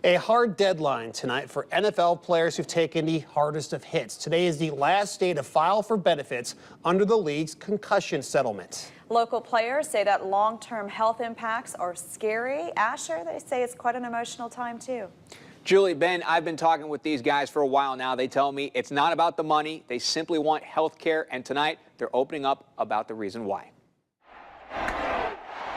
A hard deadline tonight for NFL players who've taken the hardest of hits. Today is the last day to file for benefits under the league's concussion settlement. Local players say that long-term health impacts are scary. Asher, they say it's quite an emotional time too. Julie, Ben, I've been talking with these guys for a while now. They tell me it's not about the money. They simply want health care, and tonight they're opening up about the reason why.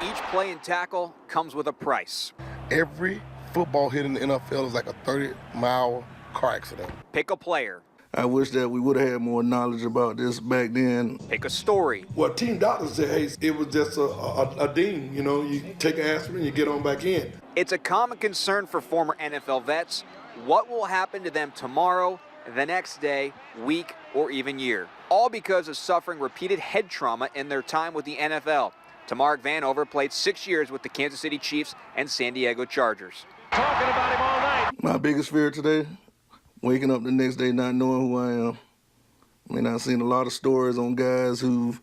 Each play and tackle comes with a price. Every football hit in the NFL is like a 30-mile car accident. Pick a player. I wish that we would have had more knowledge about this back then. Pick a story. Well, team doctors said, hey, it was just a ding. You know, you take an aspirin, you get on back in. It's a common concern for former NFL vets. What will happen to them tomorrow, the next day, week, or even year? All because of suffering repeated head trauma in their time with the NFL. Tamark Vanover played 6 years with the Kansas City Chiefs and San Diego Chargers. Talking about him all night. My biggest fear today, waking up the next day not knowing who I am. I mean, I've seen a lot of stories on guys who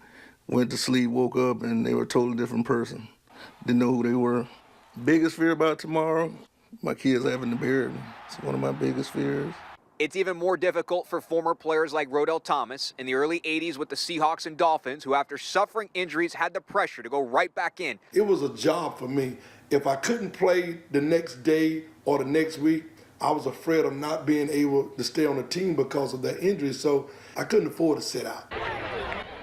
went to sleep, woke up, and they were a totally different person. Didn't know who they were. Biggest fear about tomorrow, my kids having to bury me. It's one of my biggest fears. It's even more difficult for former players like Rodell Thomas in the early 80s with the Seahawks and Dolphins, who after suffering injuries had the pressure to go right back in. It was a job for me. If I couldn't play the next day or the next week, I was afraid of not being able to stay on the team because of that injury, so I couldn't afford to sit out.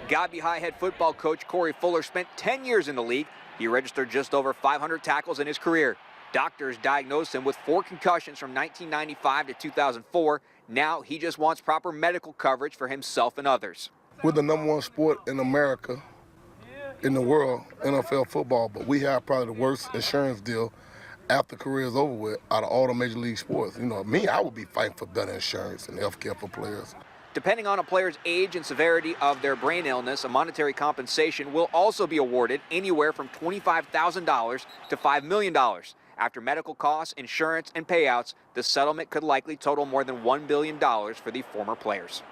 Godby High head football coach Corey Fuller spent 10 years in the league. He registered just over 500 tackles in his career. Doctors diagnosed him with 4 concussions from 1995 to 2004. Now he just wants proper medical coverage for himself and others. We're the #1 sport in America, in the world, NFL football, but we have probably the worst insurance deal after career is over with out of all the major league sports. You know, me, I would be fighting for better insurance and health care for players. Depending on a player's age and severity of their brain illness, a monetary compensation will also be awarded anywhere from $25,000 to $5 million. After medical costs, insurance, and payouts, the settlement could likely total more than $1 billion for the former players.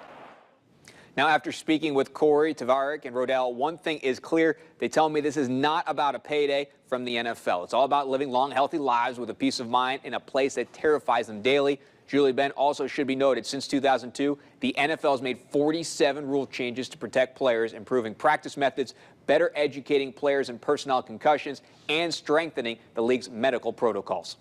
Now, after speaking with Corey, Tamark, and Rodell, one thing is clear. They tell me this is not about a payday from the NFL. It's all about living long, healthy lives with a peace of mind in a place that terrifies them daily. Julie, Ben, also should be noted, since 2002, the NFL has made 47 rule changes to protect players, improving practice methods, better educating players in personnel concussions, and strengthening the league's medical protocols.